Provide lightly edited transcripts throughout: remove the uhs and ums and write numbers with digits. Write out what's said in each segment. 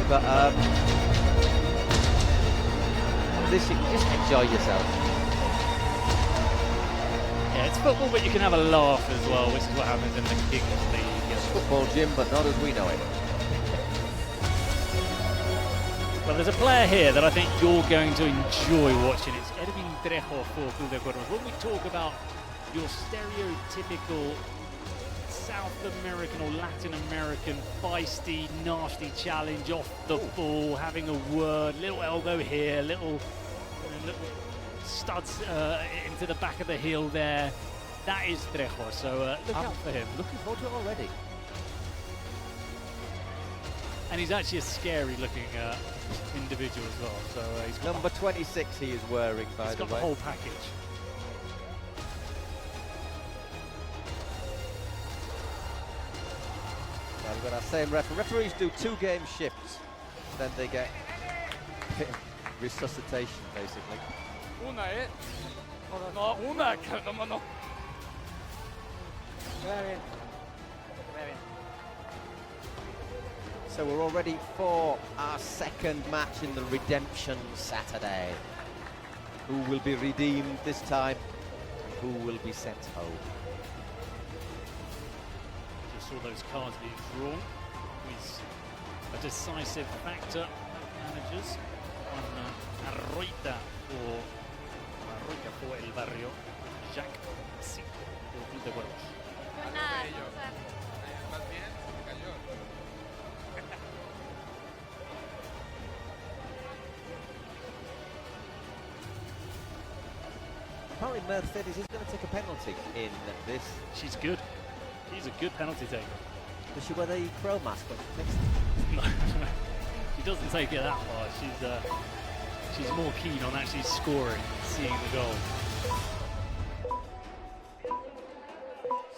but this, you can just enjoy yourself. Yeah, it's football, but you can have a laugh as well, which is what happens in the Kings League. It's football, Jim, but not as we know it. Well, there's a player here that I think you're going to enjoy watching. It's Edwin Trejo for Club de Cuervos. When we talk about your stereotypical South American or Latin American feisty, nasty challenge off the ball, having a word, little elbow here, little studs into the back of the heel there. That is Trejo, so look out for him. Looking forward to it already. And he's actually a scary-looking individual as well. So he's got number 26 he is wearing, by the way. He's got the whole package. Well, we've got our same referee. Referees do 2-game shifts, then they get resuscitation, basically. So we're all ready for our second match in the Redemption Saturday. Who will be redeemed this time? Who will be sent home? Just saw those cards being drawn. With a decisive factor, managers. Arroita for El Barrio. Jacques sí, for Club de Cuervos. Apparently Mercedes is going to take a penalty in this. She's good. She's a good penalty taker. Does she wear the pro mask when she takes it? No, she doesn't take it that far. She's more keen on actually scoring, seeing the goal.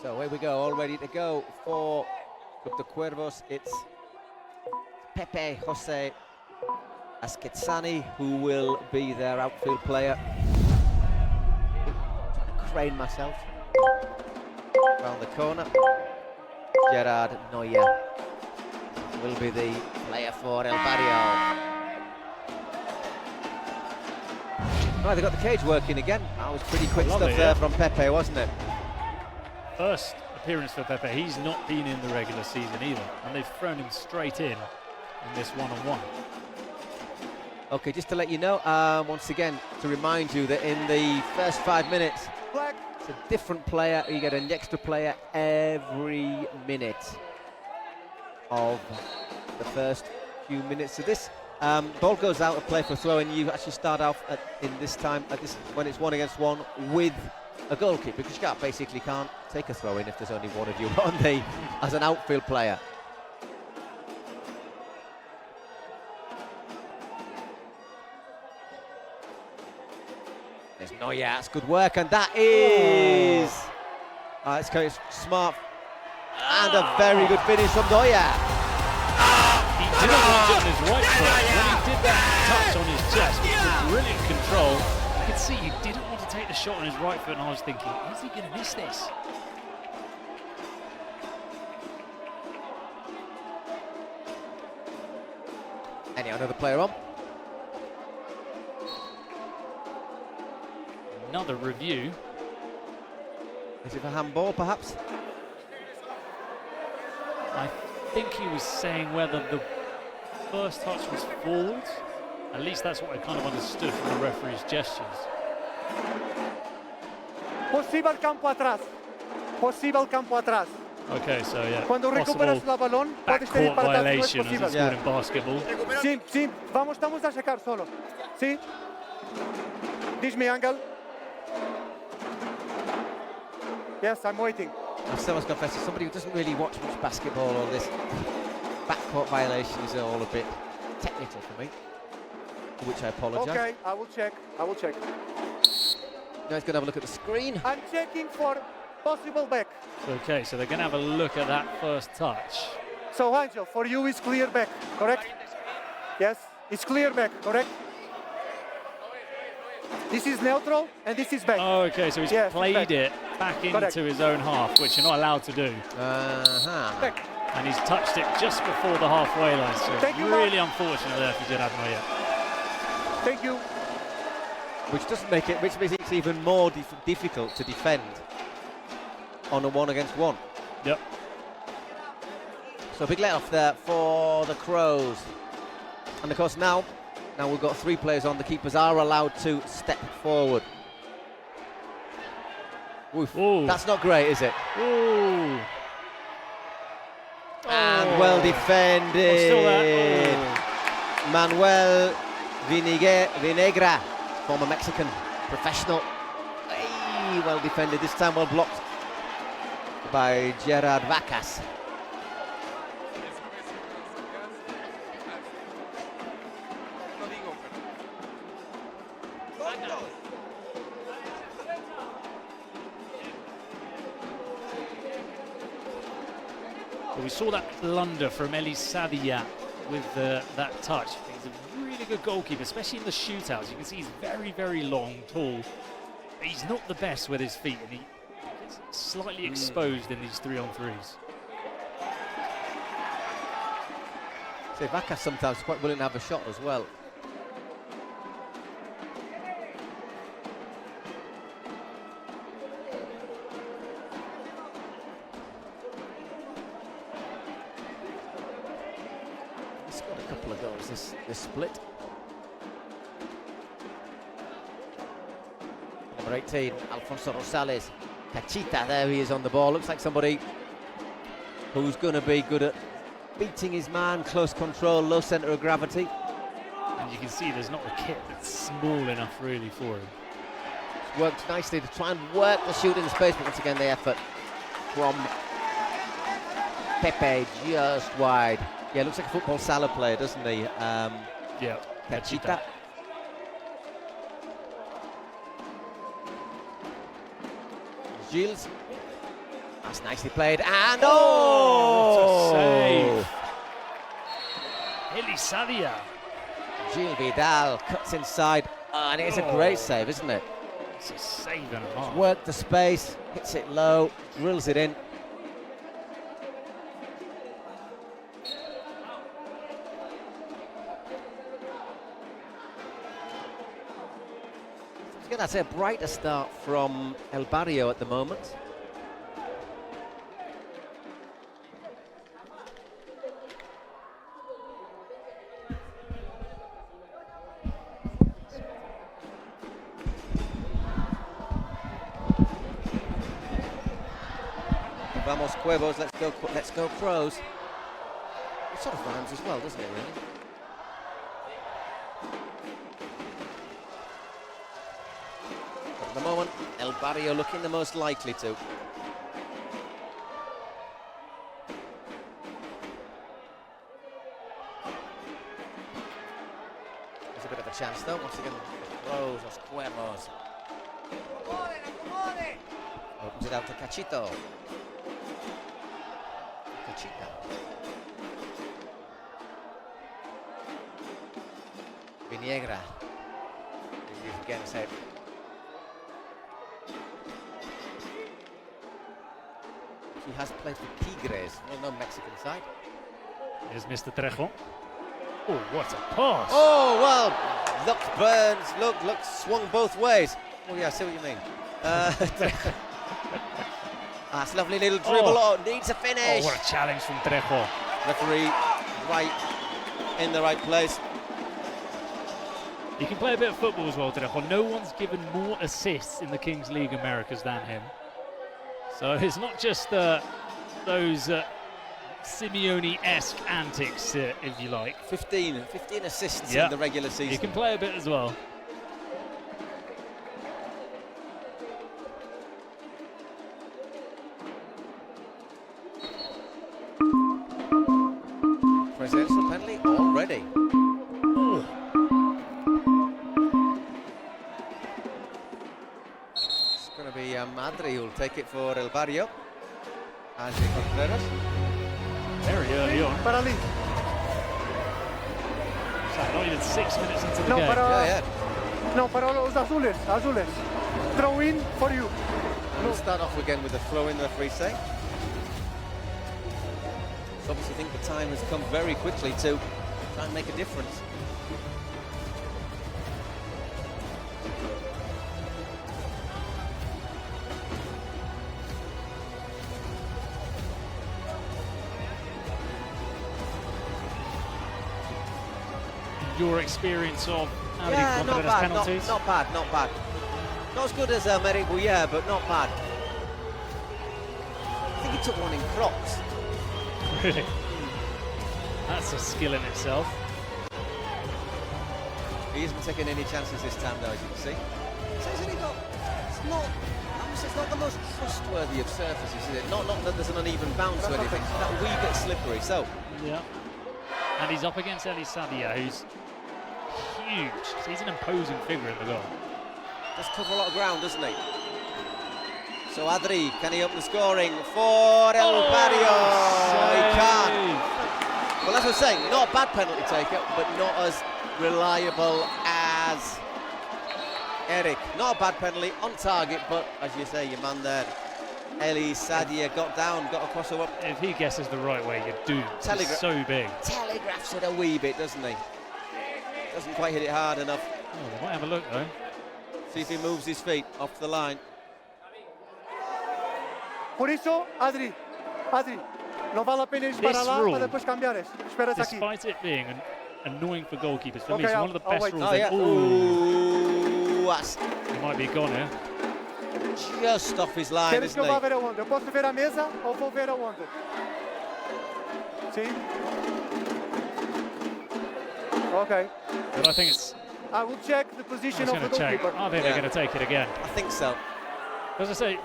So here we go, all ready to go for Club de Cuervos. It's Pepe Jose Asquetzani who will be their outfield player. Crane myself around the corner. Gerard Neuer will be the player for El Barrio. Right, they got the cage working again. That was pretty quick stuff there from Pepe, wasn't it? First appearance for Pepe. He's not been in the regular season either, and they've thrown him straight in this one-on-one. Okay, just to let you know, once again, to remind you that in the first 5 minutes, it's a different player. You get an extra player every minute of the first few minutes of this. Ball goes out of play for throw, and you actually start off when it's 1-against-1 with a goal kick, because you basically can't take a throw in if there's only one of you on the as an outfield player. There's Neuer, that's good work, and that is it's kind of smart and a very good finish from Neuer. He didn't want it on his right foot. When he did that touch on his chest, which was brilliant control, you could see he didn't want to take the shot on his right foot, and I was thinking, is he going to miss this? Another player on. Another review. Is it for handball, perhaps? I think he was saying whether the first touch was forward. At least that's what I kind of understood from the referee's gestures. Posible campo atrás. Posible campo atrás. Okay, so yeah. Cuando recuperas la balón, puedes backcourt ir para atrás, no es violation, as it's posible. called in basketball. Sí, sí, estamos a checar solo. Sí. Diz-me, Angel. Yes, I'm waiting. I still must confess, as somebody who doesn't really watch much basketball, or this backcourt violation is all a bit technical for me, for which I apologise. Okay, I will check. I will check. Now he's going to have a look at the screen. I'm checking for possible back. Okay, so they're going to have a look at that first touch. So, Angel, for you it's clear back, correct? Yes, it's clear back, correct? This is neutral and this is back. Oh, okay, so he's played it back into his own half, which you're not allowed to do. Back. And he's touched it just before the halfway line, so really unfortunate there for Gerard Moya. Thank you. Which makes it even more difficult to defend on a 1-against-1. Yep. So a big let off there for the Crows. And of course now we've got 3 players on. The keepers are allowed to step forward. Oof. That's not great, is it? Ooh. And well defended. Manuel Vinegra, former Mexican professional. Hey, well defended, this time well blocked by Gerard Vacas. Well, we saw that blunder from Elie Sadia with that touch. He's a really good goalkeeper, especially in the shootouts. You can see he's very, very long, tall. He's not the best with his feet, and he gets slightly exposed in these 3-on-3s. So Vacas sometimes quite willing to have a shot as well. This split. Number 18, Alfonso Rosales. Cachita, there he is on the ball. Looks like somebody who's going to be good at beating his man, close control, low centre of gravity. And you can see there's not a kit that's small enough really for him. It's worked nicely to try and work the shooting space, but once again the effort from Pepe just wide. Yeah, looks like a football salad player, doesn't he? Yeah, Cachita. Gilles. That's nicely played. And what a save. Elie Sadia. Gilles Vidal cuts inside. And it's a great save, isn't it? It's a save and a half. Worked the space, hits it low, drills it in. Again, I'd say a brighter start from El Barrio at the moment. Vamos Cuervos, let's go Crows. It sort of rhymes as well, doesn't it, really? At the moment, El Barrio looking the most likely to. There's a bit of a chance though, once again, Crows, los Cuervos. Opens it out to Cachito. Cachita. Vinegra. Again, say. He has played for Tigres, well-known Mexican side. Here's Mr. Trejo. Oh, what a pass! Oh, well, look, Burns, look, swung both ways. Oh, yeah, I see what you mean. That's a lovely little dribble. Oh, needs a finish. Oh, what a challenge from Trejo. Referee right in the right place. He can play a bit of football as well, Trejo. No one's given more assists in the Kings League Americas than him. So it's not just those Simeone-esque antics, if you like. 15 assists in the regular season. He can play a bit as well. Presidential penalty already. Ooh. It's going to be ADRI who'll take it for El Barrio. Andy Contreras. Very early on. Para Lee. So not even 6 minutes into the No, game. No, para los azules. Throw in for you. We'll start off again with the throw in, the free say. obviously think the time has come very quickly to try and make a difference. Your experience of Yeah, not bad, penalties? not bad. Not as good as Eric Bouyer, but not bad. I think he took one in Crocs. Really? That's a skill in itself. He isn't taking any chances this time, though, as you can see. So he's only got, it's not the most trustworthy of surfaces, is it? Not that there's an uneven bounce or anything. It's that wee bit slippery. So Yeah. And he's up against Eli Sadia, who's huge. So he's an imposing figure in the goal. does cover a lot of ground, doesn't he? So ADRI, can he open the scoring for El Barrio? He can't. Well, as I was saying, not a bad penalty taker, but not as reliable as Eric. Not a bad penalty, on target, but as you say, your man there, Eli Sadia, got down, got across the wall. If he guesses the right way, you're doomed. He's so big. Telegraphs it a wee bit, doesn't he? Doesn't quite hit it hard enough. Oh, they might have a look, though. See if he moves his feet off the line. Por isso, Adri, não vale a pena ir para lá para depois cambiares. Esperas aqui. Despite it being annoying for goalkeepers, for me, Okay, it's one of the best wait. rules. Oh, yeah. Ooh, that's He might be gone here. just off his line, Queres que isn't eu vá he? ver aonde? Eu posso ver a mesa ou vou ver aonde? Sim? Okay. But I think it's. I will check the I position was of the going to check. goalkeeper. I think they're going to take it again. I think so. As I say,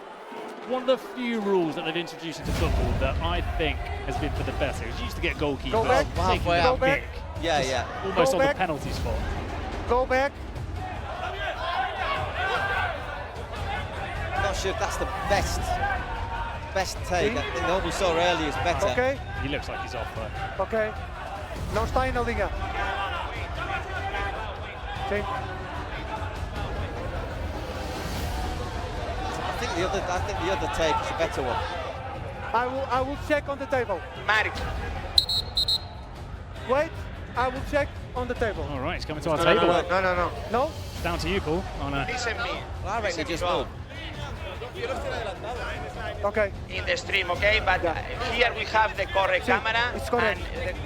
one of the few rules that they've introduced into football that I think has been for the better is used to get goalkeepers Go back. taking Halfway that out. Go back. kick, Yeah, just yeah. almost Go on back. the penalty spot. Go back. Not sure if that's the best take. I think the one we saw earlier is better. Ok? He looks like he's off there. Ok. Não está aí na linha. Sim. I think the other take is a better one. I will check on the table. Wait, I will check on the table. All right, he's coming to our table. No. No? Down to you, Paul. Oh, no. Well, I reckon he just moved. Okay. In the stream, okay? But here we have the correct camera. it's correct. And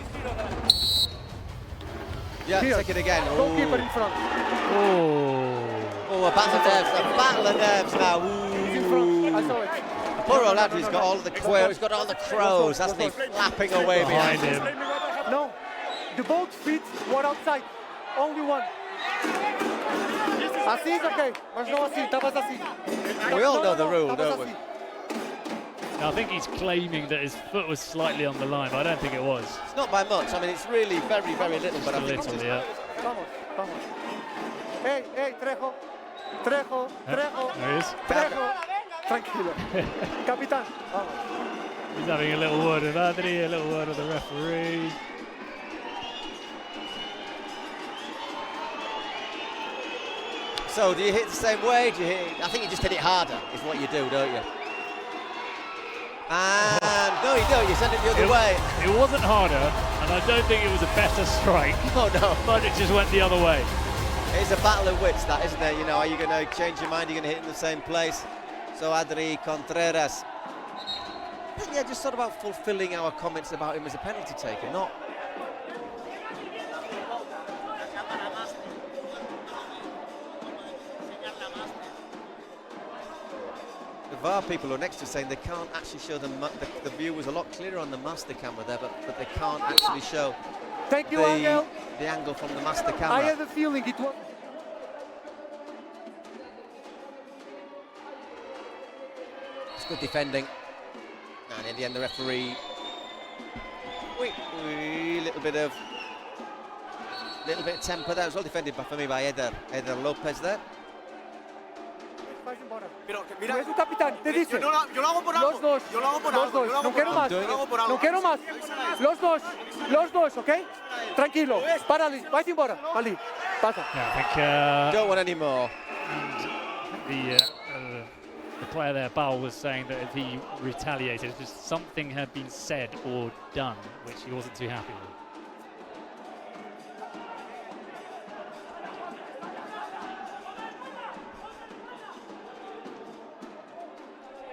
Yeah, Here. take it again. Goalkeeper Ooh. in front. Oh. Oh, a battle of nerves now. He's in front. I Ooh. saw it. Poor old lad, he's got all the Cuervos, he's got all the crows, hasn't he? Flapping away Behind behind him. him. No. The both feet were outside. Only one. Assim is okay. Mas não assim. Estavas assim. We all know the rule, estavas don't we? assim. Now, I think he's claiming that his foot was slightly on the line, but I don't think it was. It's not by much. I mean, it's really very, very little, but I A think it's little, just yeah. Vamos. Hey, Trejo. There he is. Trejo. Tranquilo. Capitán. Vamos. He's having a little word with ADRI, a little word with the referee. So, do you hit the same way? Do you hit? I think you just hit it harder, is what you do, don't you? And no, you don't. You send it the other way. It wasn't harder, and I don't think it was a better strike, Oh no! but it just went the other way. It's a battle of wits, that, isn't it? You know, are you going to change your mind? Are you going to hit in the same place? So ADRI, Contreras. I think, yeah, just sort of about fulfilling our comments about him as a penalty taker, not. The VAR people are next to saying they can't actually show the view was a lot clearer on the master camera there, but they can't actually show Thank you, Angel. the angle from the master I camera. had a feeling it was. It's good defending. And in the end, the referee. Little bit of temper there. It was well defended for me by Eder Lopez there. Vais embora. Pero, Tu mira, és o capitán, te dice. yo lo hago por algo. Los dos. Yo lo hago por Los algo. dos. Yo lo hago No por quiero algo. más. Yo lo hago por algo. No quiero más. Los dos, ¿ok? Tranquilo. Para ali. Vais embora. Ali. Pasa. Yeah, I think Don't want any more. the The player there, Bal, was saying that if he retaliated, if just something had been said or done which he wasn't too happy with.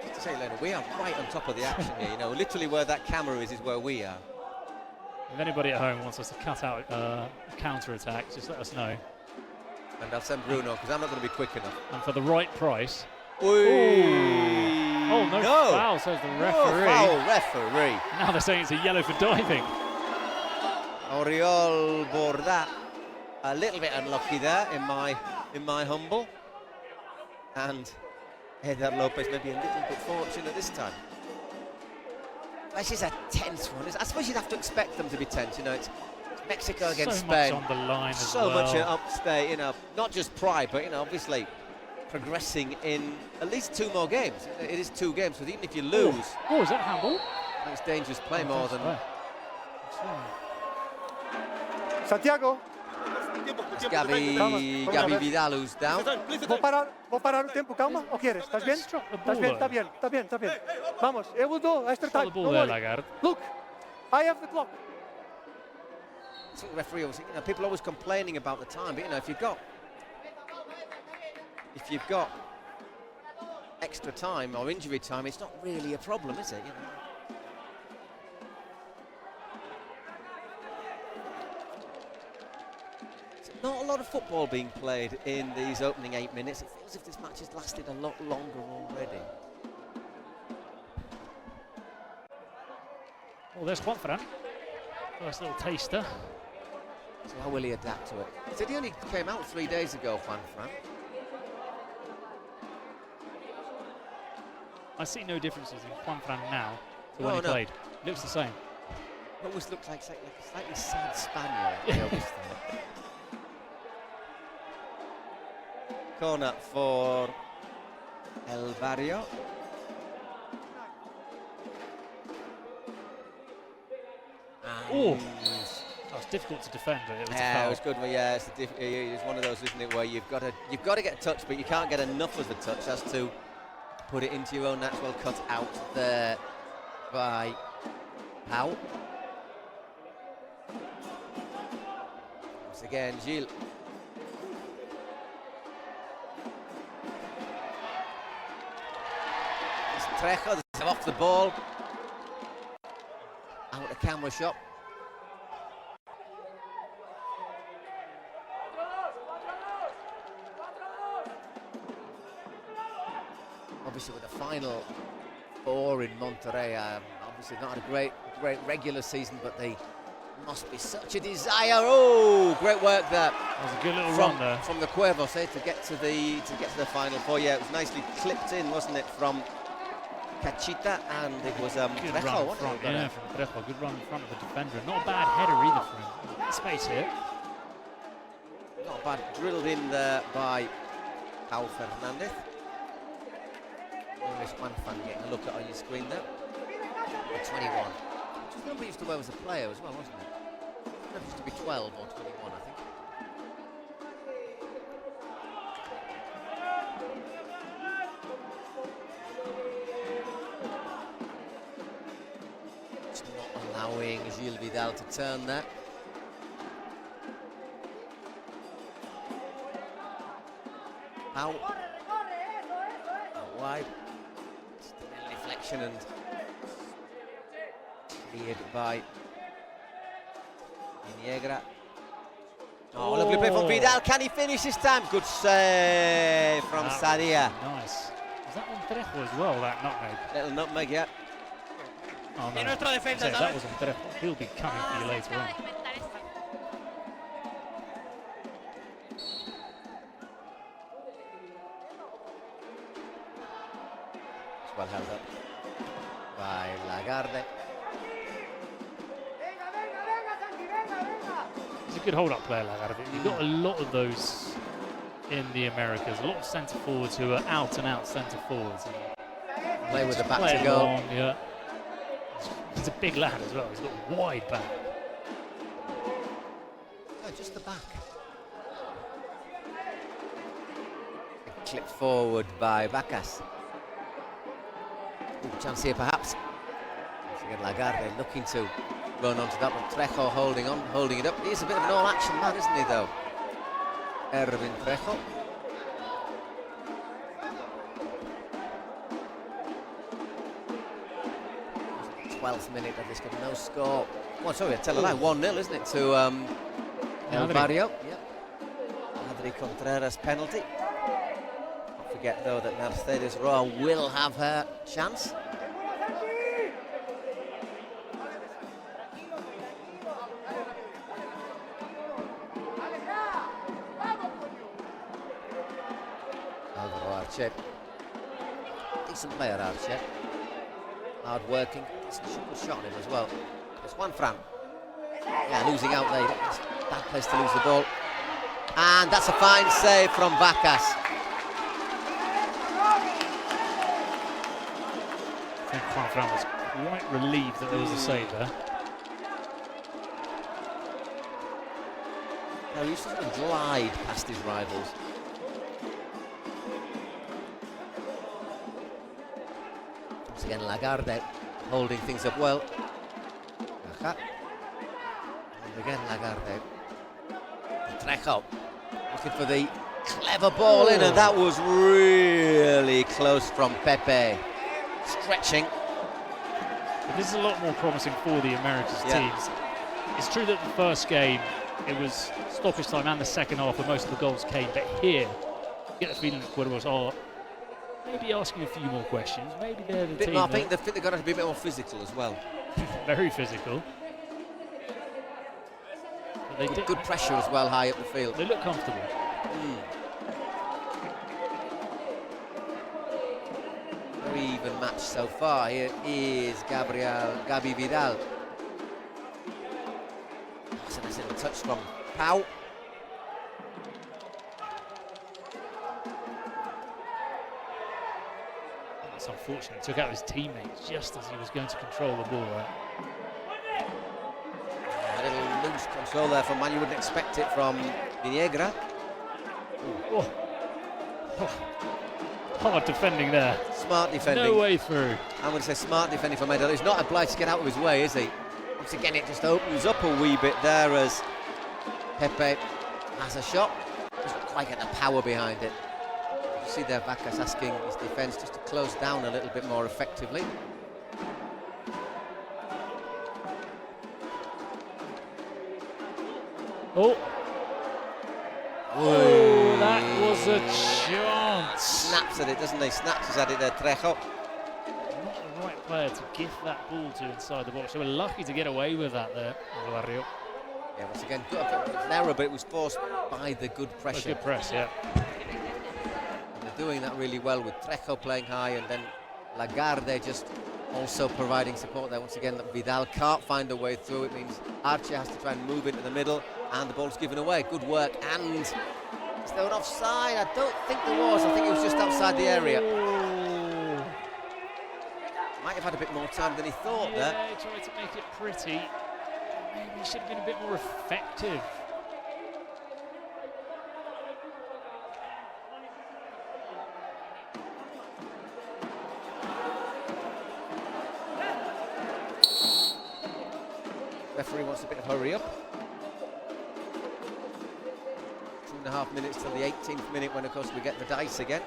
Just to say, Leonard, we are right on top of the action here. You know, literally where that camera is where we are. If anybody at home wants us to cut out a counter-attack, just let us know. And I'll send Bruno, because I'm not going to be quick enough. And for the right price... Ooh. Oh, no foul, says the referee. No foul, referee. Now they're saying it's a yellow for diving. Oriol Borda, a little bit unlucky there in my humble. And Eder Lopez maybe a little bit fortunate this time. This is a tense one. I suppose you'd have to expect them to be tense. You know, it's Mexico against Spain. So much on the line as so well. much at upstate. You know, not just pride, but you know, obviously progressing in at least 2 more games. It is 2 games, so even if you lose, is that handball? That's dangerous play more than. Santiago. It's Gavi Vidal who's down. ¿Vos parar un tiempo, calma? ¿O quieres? ¿Estás bien? ¿Estás bien? Está bien, está bien, está bien. Vamos, it will do extra time. The ball there, Lagarde. Look, I have the clock. I think the referee always, you know, people are always complaining about the time, but you know, if you've got extra time or injury time, it's not really a problem, is it? You know? Not a lot of football being played in these opening 8 minutes. It feels as if this match has lasted a lot longer already. Oh, there's Juanfran. Nice little taster. So how will he adapt to it? He said he only came out 3 days ago, Juanfran. I see no differences in Juanfran now to when he played. Looks the same. Always looked like a slightly sad Spaniard. Corner for El Barrio. Oh, that was difficult to defend, but it was a foul. It was good. But yeah, it's one of those, isn't it, where you've got to get a touch, but you can't get enough of the touch as to put it into your own net. Well cut out there by Pau. Once again, Gilles. Trejo off the ball. Out of camera shot. Obviously with the final 4 in Monterrey, obviously not had a great regular season, but they must be such a desire. Oh, great work there. That was a good little run there from the Cuervos to get to the final 4. Yeah, it was nicely clipped in, wasn't it, from Cachita, and it was good Trejo, run wasn't it? Yeah, from Trejo. Good run in front of the defender. Not a bad header either for him. Space here. Not bad, drilled in there by Pau Fernandez. There's one fan getting a look at on your screen there. 21. Which is number he used to wear as a player as well, wasn't it? It used to be 12 or 21, I think. Just not allowing Gilles Vidal to turn that. Out wide. Deflection and cleared by Niegra. Oh, lovely play from Vidal. Can he finish this time? Good save from Sadia. Nice. Was that on Trejo as well, that nutmeg? Little nutmeg, yeah. Oh, no. That was on Trejo. He'll be coming for you later on. Well held up by Lagarde. He's a good hold-up player, Lagarde. You've got a lot of those in the Americas. A lot of centre forwards who are out-and-out centre forwards. Play with the back to go. Long, yeah. He's a big lad as well. He's got a wide back. No, just the back. Clipped forward by Bacas. Chance here, perhaps. Once again, Lagarde looking to run onto that, but Trejo holding it up. He's a bit of an all-action man, isn't he, though? Erwin Trejo. 12th minute of this game, no score. Oh, sorry, I tell a lie, 1-0, isn't it, to El Barrio? Yep. ADRI Contreras penalty. Don't forget, though, that Mercedes Roa will have her chance. Alvaro Arce. Decent player, Arce. Hard working. Shot on him as well. It's Juan Fran. Yeah, losing out there. It's a bad place to lose the ball. And that's a fine save from Vacas. I think Juan Fran was quite relieved that there was a save there. No, he used to sort of glide past his rivals. Once again, Lagarde holding things up well. And again, Lagarde. Trejo looking for the clever ball in, and that was really close from Pepe. Stretching. But this is a lot more promising for the Americas teams. It's true that the first game, it was stoppage time and the second half where most of the goals came, but here, you get the feeling that Cuervos are maybe asking a few more questions. Maybe they're the team. More, I think they've got to be a bit more physical as well. Very physical. But they good pressure as well, high up the field. They look comfortable. Very even match so far. Here is Gabi Vidal. That's a nice little touch from Pau. That's unfortunate. Took out his teammates just as he was going to control the ball there. A little loose control there from man. You wouldn't expect it from Viniegra. Oh. Hard defending there. Smart defending. No way through. I'm going to say smart defending from Edel. He's not obliged to get out of his way, is he? Once again, it just opens up a wee bit there as Pepe has a shot. Doesn't quite get the power behind it. You see there, Vacas asking his defence just to close down a little bit more effectively. Oh, that was a chance. Snaps at it, doesn't he? Snatches at it there, Trejo. Not the right player to gift that ball to inside the box. They were lucky to get away with that there, Barrio. Yeah, once again, good, an error, but it was forced by the good pressure. Good press, yeah. And they're doing that really well with Trejo playing high, and then Lagarde just also providing support there. Once again, Vidal can't find a way through. It means Arce has to try and move into the middle, and the ball's given away. Good work. And is there an offside? I don't think there was. I think it was just outside the area. Might have had a bit more time than he thought there. Yeah, he tried to make it pretty. Maybe he should have been a bit more effective. Referee wants a bit of hurry up. 2.5 minutes till the 18th minute when, of course, we get the dice again.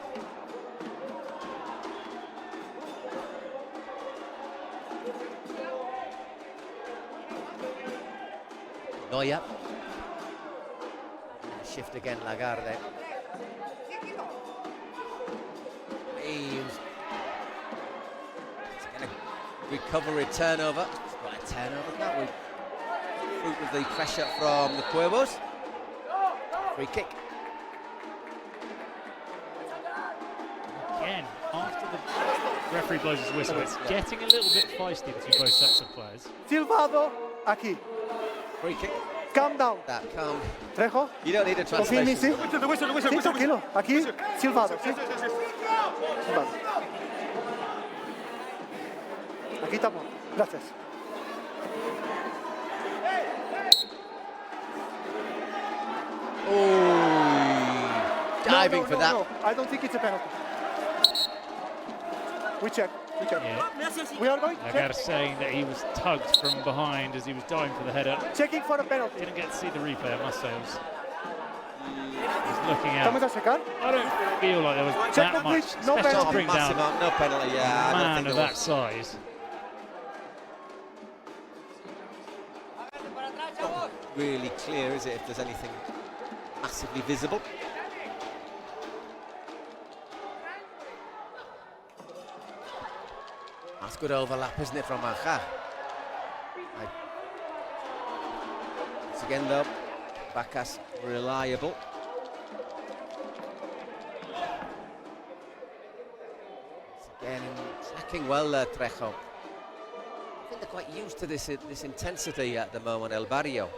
Neuer. Shift again, Lagarde. He's going to recover a turnover. Got a turnover, can't we? Fruit of the pressure from the Cuervos. Free kick. Again, after the referee blows his whistle, it's getting a little bit feisty between both sets of players. Silvado, aquí. Free kick. Calm down. That calm. Trejo. You don't need a translation. Confía en mí, sí. Sí, tranquilo. Aquí, silbado, sí. Silbado. Aquí estamos. Gracias. Oh, diving for that. No, I don't think it's a penalty. We check. Be careful. Yeah. We are going to Lagar check. saying that he was tugged from behind as he was diving for the header. Checking for a penalty. Didn't get to see the replay, I must say. He's looking Estamos out. a checar. I don't feel like there was Check that that, much, please. No especially to penalty. bring down Massive, no penalty, yeah. I a don't man think of there that was. size. Not really clear, is it, if there's anything massively visible? That's good overlap, isn't it, from Aja? Once again, though, Bacas reliable. Once again, tracking well there, Trejo. I think they're quite used to this intensity at the moment, El Barrio.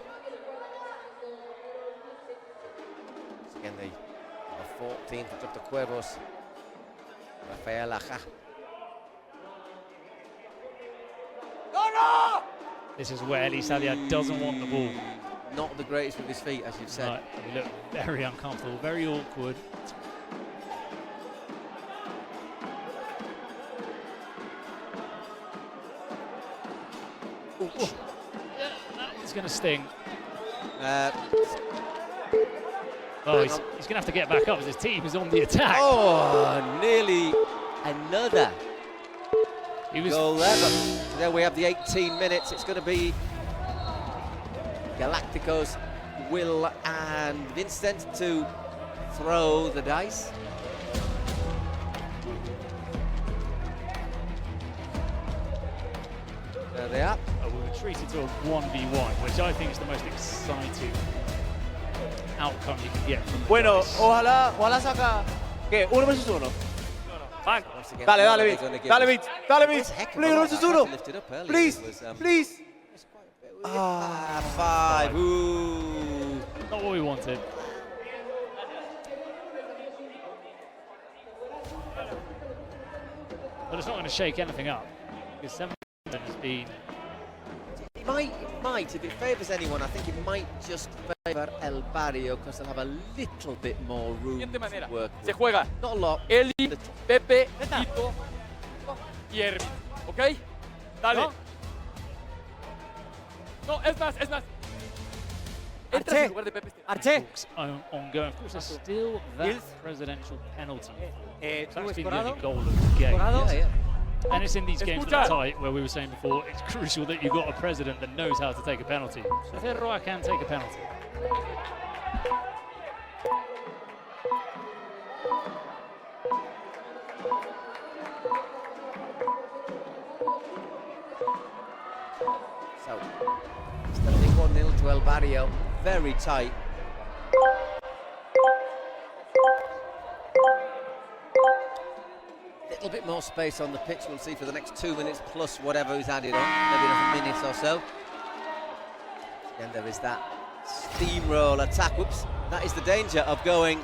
Once again, the number 14 for Dr. Cuervos, Rafael Aja. This is where Elisadia doesn't want the ball. Not the greatest with his feet, as you've said. Right, he looked very uncomfortable, very awkward. Ooh. Yeah, that one's going to sting. Oh, he's going to have to get back up as his team is on the attack. Oh, nearly another goal there, but there we have the 18 minutes. It's going to be Galacticos, Will and Vincent to throw the dice. There they are. We were treated to a 1v1, which I think is the most exciting outcome you can get from the Bueno, dice. ojalá saca. ¿Qué? ¿1 versus 1? Van. Once again, Dale, what dale, are they Mitch. gonna give Dale, us? Mitch. Dale, It's Mitch. a heck of a Please, lot. versus I had to 1. lift it up earlier. Please, It was, please. it's quite a bit- 5. Ooh. Not what we wanted. But it's not going to shake anything up, because 7 has been. It might, if it favours anyone, I think it might just favour El Barrio because they'll have a little bit more room Siguiente manera. to work Se with. juega Not a lot. Eli, Pepe, Tito y Erwin. ¿Ok? Dale. No, es más. Entra en lugar de Pepe. Talks ongoing. Of course, there's still that Nils? presidential penalty. It's ¿tú actually the Escorado? only goal of the game. Yeah, yeah. And it's in these games that Escucha. are tight, where we were saying before, it's crucial that you've got a president that knows how to take a penalty. So if ROA can take a penalty. So, standing 1-0 to El Barrio, very tight. Little bit more space on the pitch, we'll see for the next 2 minutes plus whatever is added on, maybe another minute or so. Then there is that steamroll attack. Whoops, that is the danger of having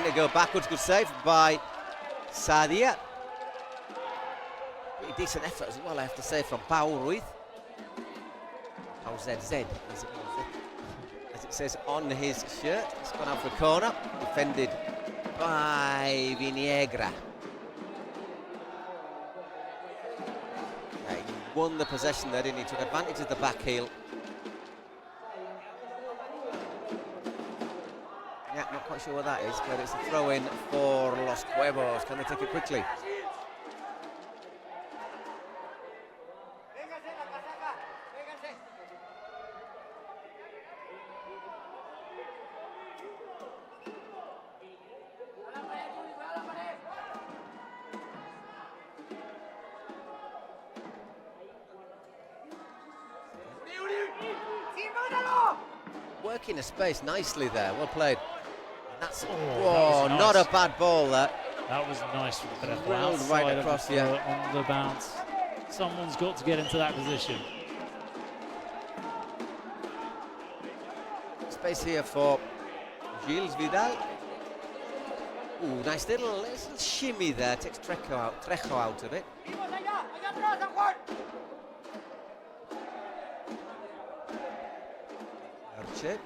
to go backwards. Good save by Sadia. Pretty decent effort as well, I have to say, from Pau Ruiz. Pau ZZ, as it says on his shirt. It's gone out for a corner, defended by Viniegra. He won the possession there, didn't he? Took advantage of the back heel. Yeah, not quite sure what that is, but it's a throw-in for Los Cuervos. Can they take it quickly? Working a space nicely there, well played. And that's that was nice. Not a bad ball there. That was nice from Trejo. Drilled Outside right of across, the throw, on the bounce. Someone's got to get into that position. Space here for Gilles Vidal. Ooh, nice little shimmy there, takes Trejo out of it. Arche.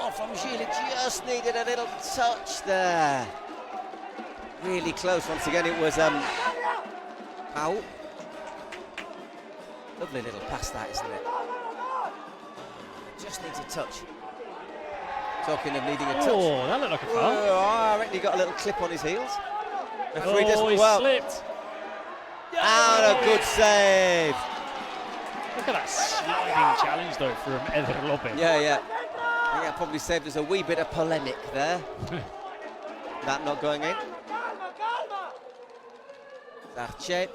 Oh, from Gilles, it just needed a little touch there. Really close. Once again, it was Pau. Lovely little pass that, isn't it? Just needs a touch. Talking of needing a touch. Oh, that looked like a foul. Oh, I reckon he got a little clip on his heels. Referee Oh, doesn't he well. slipped. And a good save. Look at that sliding challenge though from Eder Lopez. Yeah. I think that probably saved us a wee bit of polemic there. That not going in. Zarche.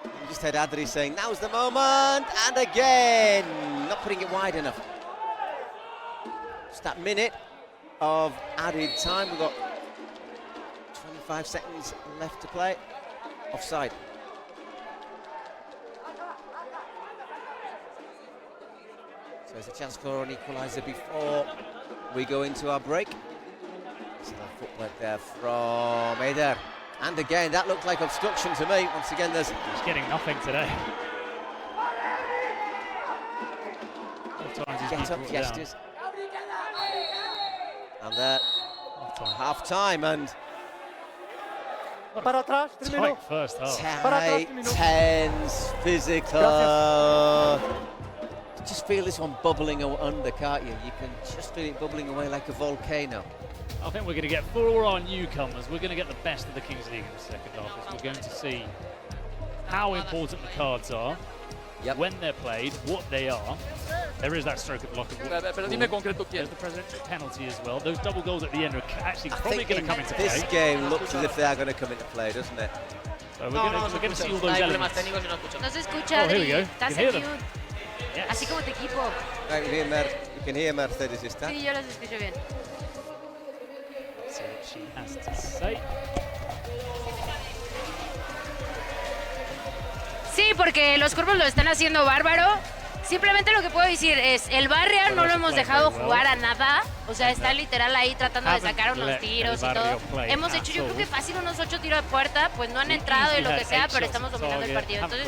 You just had Adri saying, now's the moment, and again, not putting it wide enough. Just that minute of added time. We've got 25 seconds left to play. Offside. So there's a chance for an equaliser before we go into our break. So that footwork there from Eder. And again, that looked like obstruction to me. Once again, there's... He's getting nothing today. Get up gestures. And there, half-time, and... Para atrás, termino. Tight first half. Tight, tense, physical. You just feel this one bubbling under, can't you? You can just feel it bubbling away like a volcano. I think we're going to get, for all our newcomers, we're going to get the best of the Kings League in the second half. As we're going to see how important the cards are, when they're played, what they are. There is that stroke of the luck of Pero dime concreto quién. There's the presidential penalty as well. Those double goals at the end are actually probably going to come into play. This game looks as if they are going to come into play, doesn't it? So we're going to see all those elements. No se escucha, Oh, here we go. Adri. You Estás can hear en them. mute. Yes. Así como tu equipo. Right, you can hear Mercedes esta. Sí, yo los escucho bien. See what she has to say. Sí, porque los Cuervos lo están haciendo bárbaro. Simplemente lo que puedo decir es, el Barrio no lo hemos dejado jugar a nada. O sea, está literal ahí tratando de sacar unos tiros y todo. Hemos hecho, yo creo que fácil unos 8 tiros de puerta, pues no han entrado y lo que sea, pero estamos dominando el partido. Entonces,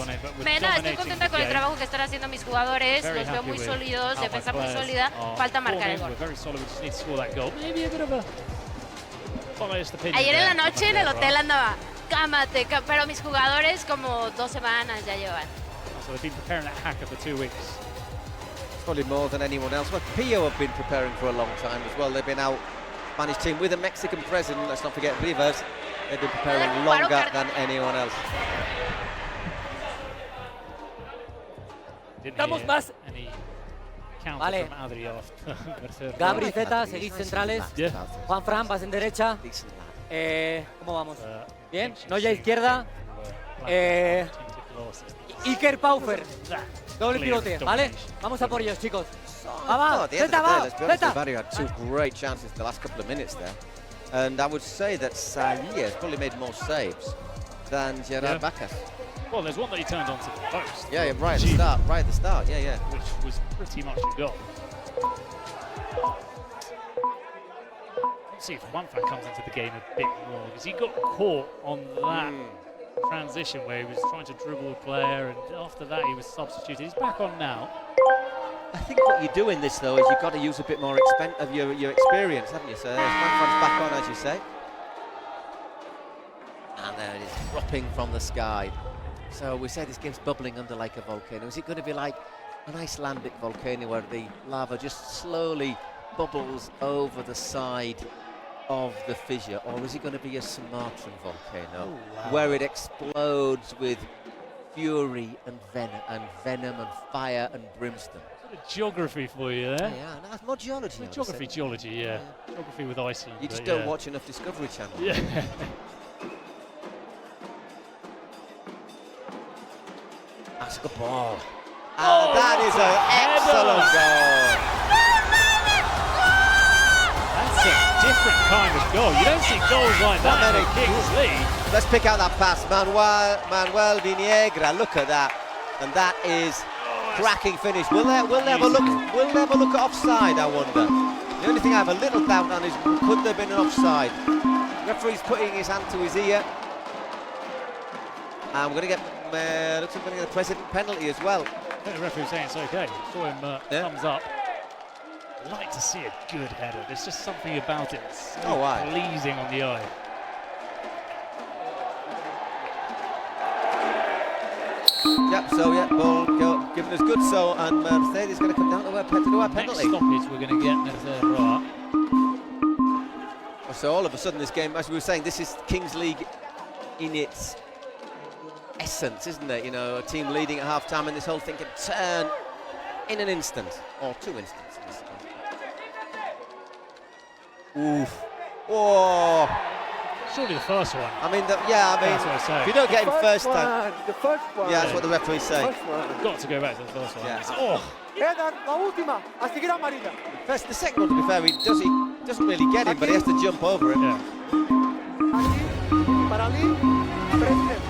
estoy contenta con el trabajo que están haciendo mis jugadores. Los veo muy sólidos, defensa muy sólida. Falta marcar el gol. Ayer en la noche en el hotel andaba, cámate, pero mis jugadores como 2 semanas ya llevan. So they've been preparing that hacker for 2 weeks. Probably more than anyone else. Well, Pio have been preparing for a long time as well. They've been out, Spanish team with a Mexican president. Let's not forget Rivas. They've been preparing longer than anyone else. Estamos más. Vale. Gabri, Zeta, seguís centrales. Juan Fran, vas en derecha. ¿Cómo vamos? Bien. Noya izquierda. Iker Paufer. Doble pivote, ¿vale? Vamos a por ellos, chicos. Va, Zeta, va. Zeta. Barrio had 2 great chances the last couple of minutes there. And I would say that Saïe has probably made more saves than Gerard Bacas. Well, there's one that he turned onto the post. Yeah, right at the start, yeah. Which was pretty much a goal. Let's see if Juanfran comes into the game a bit more, because he got caught on that transition where he was trying to dribble a player, and after that he was substituted. He's back on now. I think what you do in this, though, is you've got to use a bit more of your experience, haven't you? So Juanfran's back on, as you say. And there it is, dropping from the sky. So we say this game's bubbling under like a volcano. Is it going to be like an Icelandic volcano where the lava just slowly bubbles over the side of the fissure, or is it going to be a Sumatran volcano where it explodes with fury and venom and fire and brimstone? Bit of geography for you there. Yeah, no, that's more geology. Geography, yeah. Geography with Iceland. You just don't watch enough Discovery Channel. Yeah. That's a good ball. And that is an excellent goal. That's a different kind of goal. You don't see goals like that in the Kings League. Let's pick out that pass. Manuel Viniegra, look at that. And that is cracking finish. Will they have a look at offside, I wonder? The only thing I have a little doubt on is, could there have been an offside? The referee's putting his hand to his ear. And we're going to get looks like we're going to get a president penalty as well. I think the referee's saying it's okay. Saw him thumbs up. I'd like to see a good header. There's just something about it that's so pleasing on the eye. Yep, so yeah, ball given us good so, and Mercedes is going to come down to a penalty. Next stoppage, we're going to get Mercedes ROA. So all of a sudden this game, as we were saying, this is Kings League in its essence, isn't it? You know, a team leading at half-time and this whole thing can turn in an instant, or 2 instants in this game. Oof. Oh. Surely the first one. I mean, that's what I say. If you don't get him first time. The first one. Yeah, that's what the referee's saying. Got to go back to the first one. Yeah. La última, a seguir amarilla. First, the second one, to be fair, he doesn't really get him, but he has to jump over it. Yeah. President.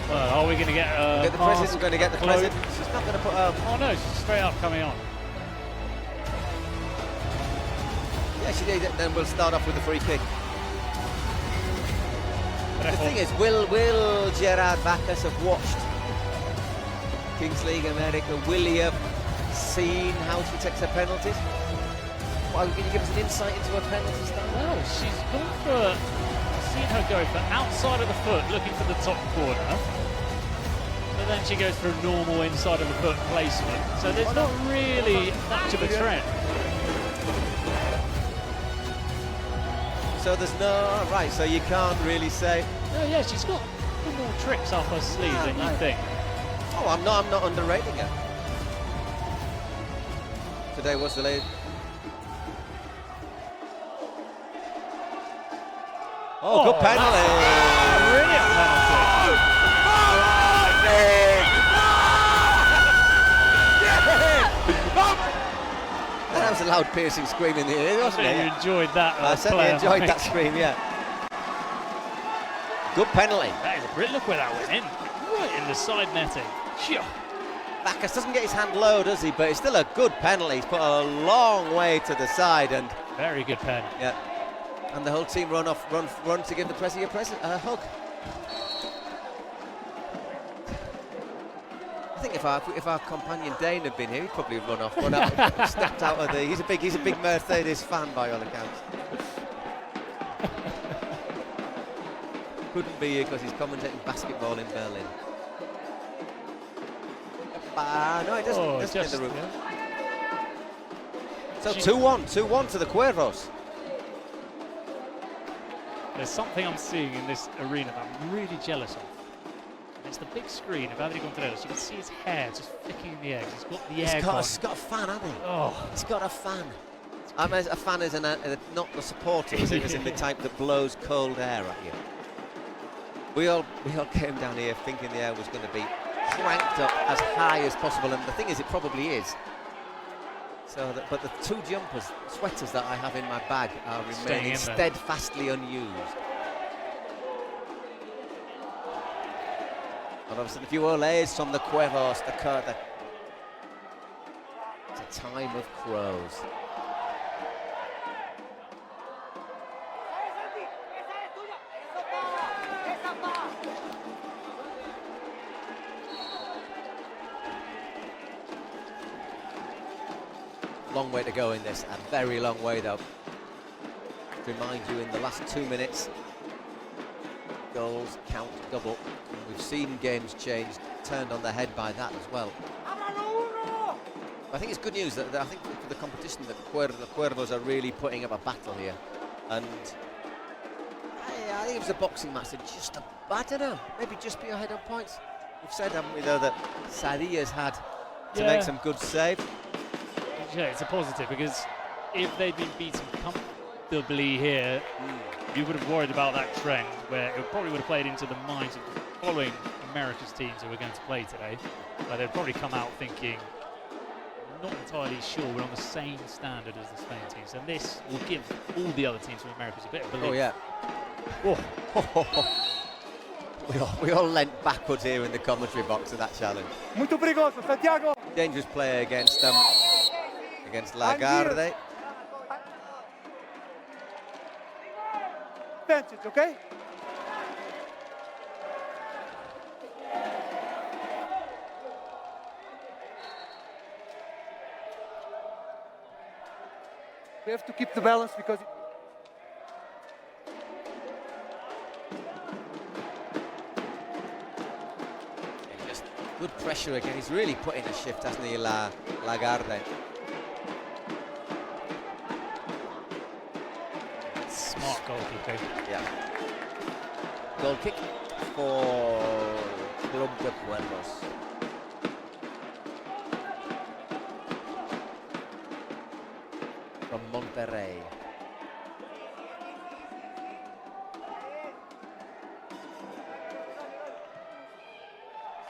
Well, are we going to get the president's going to get the president. She's not going to put oh no, she's straight up coming on. Yeah, she did. Then we'll start off with the free kick. The thing is, will Gerard Bacchus have watched Kings League America? Will he have seen how she takes her penalties? Well, can you give us an insight into her penalty style? Well, she's gone for, seen her go for outside of the foot, looking for the top corner. But then she goes for a normal inside of the foot placement. So there's not really much of a trend. So there's no, right, so you can't really say. Oh yeah, she's got a few more tricks up her sleeve than you think. Oh, I'm not underrating her. Today was the late. Oh, good penalty. Brilliant penalty. That was a loud piercing scream in the ear, wasn't it? You enjoyed that. I certainly enjoyed that scream, yeah. Good penalty. That is a brilliant. Look where that went in. Right in the side netting. Bacchus doesn't get his hand low, does he? But it's still a good penalty. He's put a long way to the side, and very good pen. Yeah. And the whole team run to give the president a hug. I think if our companion Dane had been here, he'd probably run off, stepped out of the. He's a big Mercedes fan by all accounts. Couldn't be here because he's commentating basketball in Berlin. No, it doesn't in the room. Yeah. So 2-1 to the Cuervos. There's something I'm seeing in this arena that I'm really jealous of. And it's the big screen of ADRI Contreras. You can see his hair just flicking in the air. He's got the air. He's got a fan, hasn't he? Oh, he's got a fan. I'm a fan as not the supporter, as in the type that blows cold air at you. We all came down here thinking the air was going to be cranked up as high as possible, and the thing is, it probably is. But the two sweaters that I have in my bag are remaining steadfastly unused. And obviously, a few olays from the Cuervos, it's a time of crows. Long way to go in this, a very long way though. To remind you, in the last 2 minutes, goals count double. And we've seen games changed, turned on their head by that as well. I think it's good news that I think for the competition that the Cuervos are really putting up a battle here. And I think it was a boxing match that just, I don't know, maybe just be ahead on points. We've said, haven't we, though, that Sadia's had to make some good saves. Yeah, it's a positive, because if they'd been beaten comfortably here, you would have worried about that trend, where it probably would have played into the minds of the following America's teams who we're going to play today. They'd probably come out thinking, not entirely sure we're on the same standard as the Spain teams, and this will give all the other teams from America a bit of belief. Oh yeah. We all leant backwards here in the commentary box of that challenge. Muito perigoso, Santiago. Dangerous play against Lagarde. Benches, okay? We have to keep the balance because. And just good pressure again. He's really put in a shift, hasn't he, Lagarde? Smart goalkeeper. Yeah. Goal kick for Club de Cuervos. From Monterrey.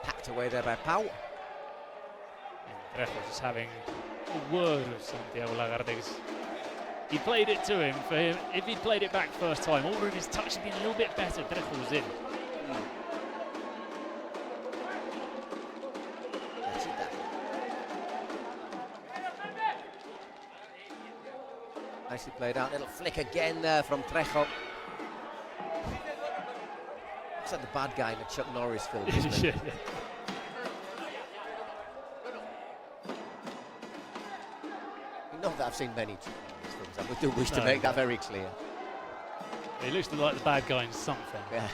Hacked away there by Pau. Trejo just having a word with Santiago Lagarde. He played it to him. For him, if he played it back first time, all of his touch had been a little bit better. Trejo was in. Nicely played out. Little flick again there from Trejo. Looks like the bad guy in the Chuck Norris film, isn't it? Not that I've seen many Chuck Norris films. I do wish to make that very clear. He looks like the bad guy in something. Yeah.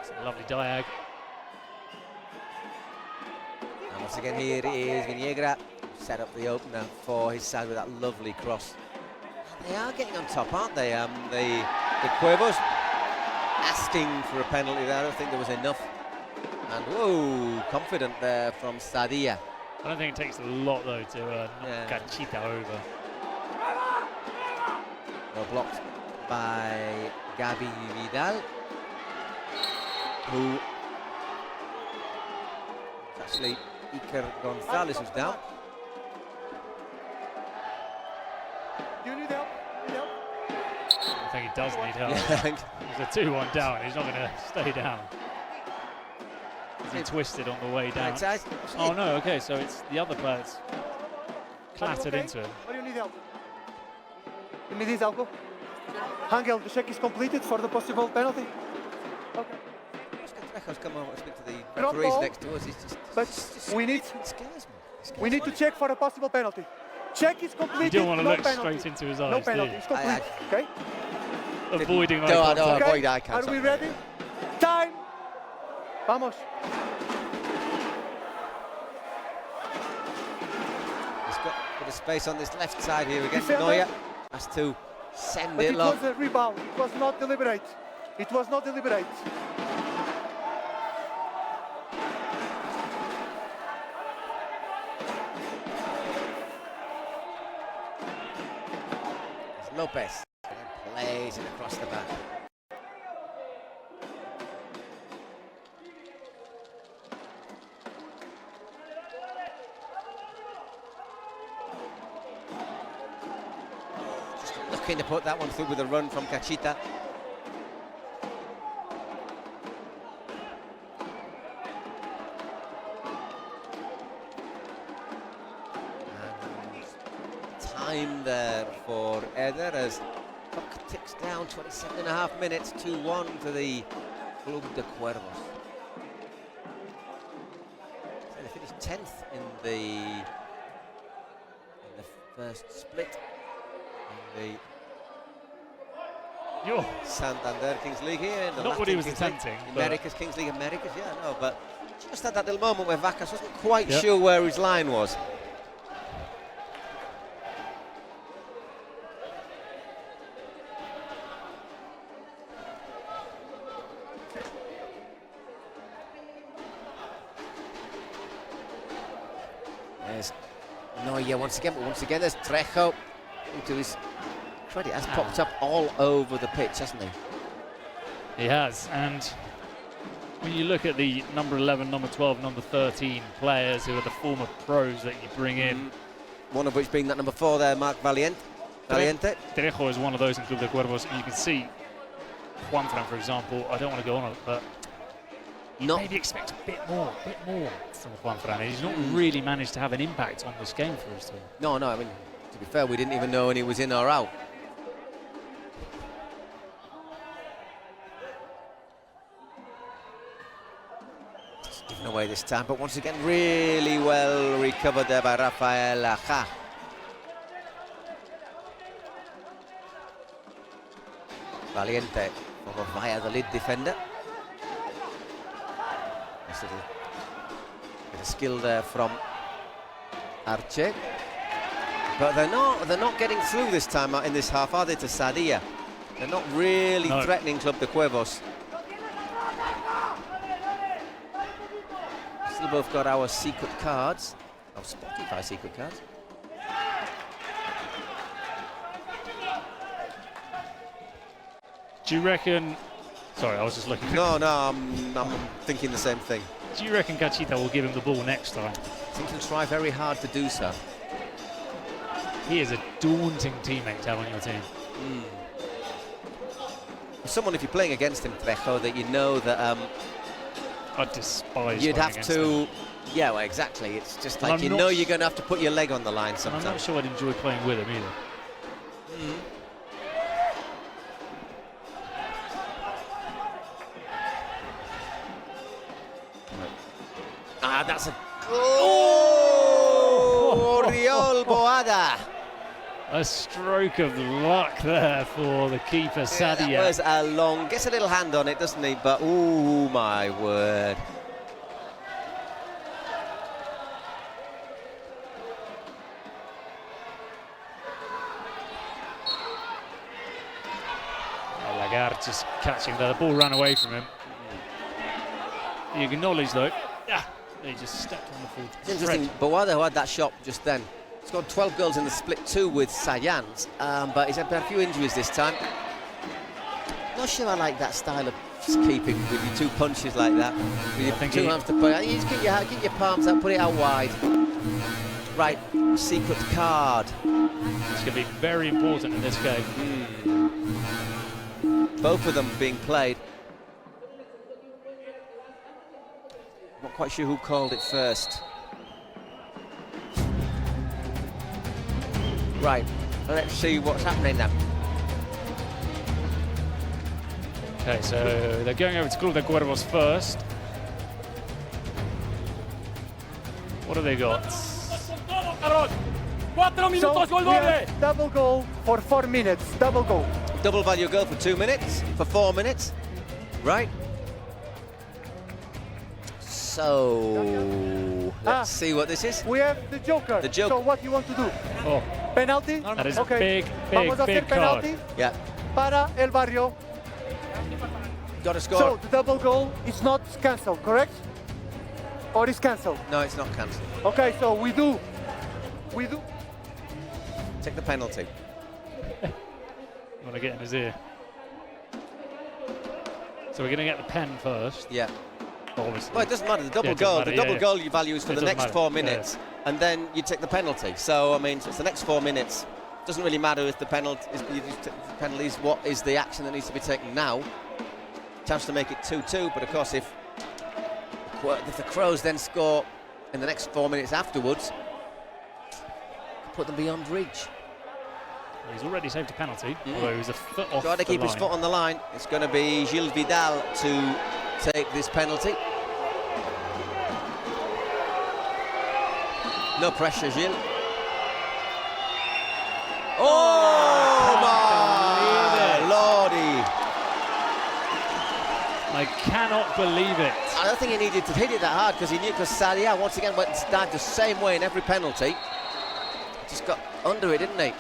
It's a lovely diag. And once again, here is Viniegra. Set up the opener for his side with that lovely cross. They are getting on top, aren't they? The Cuervos asking for a penalty there. I don't think there was enough. And whoa, confident there from Sadia. I don't think it takes a lot though to knock Cachita over. Well blocked by Gabi Vidal, who actually Iker Gonzalez was down. Do you need help? I think he does need help. Yeah. There's a 2-1 down. He's not going to stay down. He twisted on the way down. Oh no, okay, so it's the other player that's clattered into him. Or you need help? You need his elbow? Angel, the check is completed for the possible penalty. Okay. Trejo's come over and speak to the referees next to us. He's just, but we need we need to check for a possible penalty. Check is completed. You don't want to look penalty. straight into his eyes. No penalty. It's complete. Okay. Avoiding eye no, contact. avoid eye contact. Are we ready? Time. Vamos. He's got a bit of space on this left side here again. Defender. Neuer has to send But it it long. was a rebound. It was not deliberate. It was not deliberate. It's Lopez plays it across the back. Just looking to put that one through with a run from Cachita. Time there for Eder as clock ticks down, 27.5 minutes, 2-1 to the Club de Cuervos. So they finished 10th in the first split in the Santander Kings League here. In the Not what he was Kings attempting. League, America's Kings League, Americas, yeah, no, but just had that little moment where Vacas wasn't quite sure where his line was. There's Neuer once again, but once again there's Trejo, who to his credit has popped up all over the pitch, hasn't he? He has, and when you look at the number 11, number 12, number 13 players who are the former pros that you bring in. One of which being that number 4 there, Marc Valiente. Trejo is one of those in Club de Cuervos, and you can see Juanfran, for example. I don't want to go on it, but maybe expect a bit more from Juanfran. He's not really managed to have an impact on this game for his team. No, I mean, to be fair, we didn't even know when he was in or out. Just giving way this time, but once again, really well recovered there by Rafael Aja. Valiente, former Valladolid defender. Nice little bit of skill there from Arce. But they're not getting through this time in this half, are they, to Sadia? They're not really threatening Club de Cuervos. Still both got our secret cards, our Spotify secret cards. Do you reckon... Sorry, I was just looking. No, I'm thinking the same thing. Do you reckon Cachita will give him the ball next time? I think he'll try very hard to do so. He is a daunting teammate to have on your team. Someone, if you're playing against him, Trejo, that you know that I despise you'd have to... him. Yeah, well, exactly. It's just like you know you're going to have to put your leg on the line sometimes. I'm not sure I'd enjoy playing with him either. Ah, that's a... Oriol Boada! A stroke of luck there for the keeper, Sadia. That was a long... Gets a little hand on it, doesn't he? But, ooh, my word. Lagarde just catching there. The ball ran away from him. He acknowledged, though. He just stepped on the full. It's interesting, Boada, who had that shot just then, scored 12 goals in the split 2 with Sayans, but he's had a few injuries this time. Not sure I like that style of keeping with your 2 punches like that. With your 2 hands to put out. You just get your palms out, put it out wide. Right, secret card. It's going to be very important in this game. Both of them being played. Not quite sure who called it first. Right, let's see what's happening then. Okay, so they're going over to Club de Cuervos first. What have they got? So we have double goal for 4 minutes, double goal. Double value goal for 2 minutes, for 4 minutes. Right. So, let's see what this is. We have the Joker. The Joker. So what you want to do? Oh, Penalty? that is Okay. Vamos a hacer big card. penalty Yeah, para el Barrio. got to score. So the double goal is not cancelled, correct? Or is cancelled? No, it's not cancelled. Okay, so we do. Take the penalty. Want to get in his ear. So we're going to get the pen first. Yeah. Obviously. Well, it doesn't matter. The double goal. The double goal you value is for the next 4 minutes, and then you take the penalty. So I mean, it's the next 4 minutes. Doesn't really matter if the penalty is penalties. What is the action that needs to be taken now? Chance to make it 2-2. But of course, if the Crows then score in the next 4 minutes afterwards, put them beyond reach. He's already saved a penalty, although he was a foot off. Trying to keep his foot on the line. It's going to be Gilles Vidal to take this penalty. No pressure, Gilles. Oh, my lordy. I cannot believe it. I don't think he needed to hit it that hard because he knew, because Sadia once again went and dived the same way in every penalty. Just got under it, didn't he?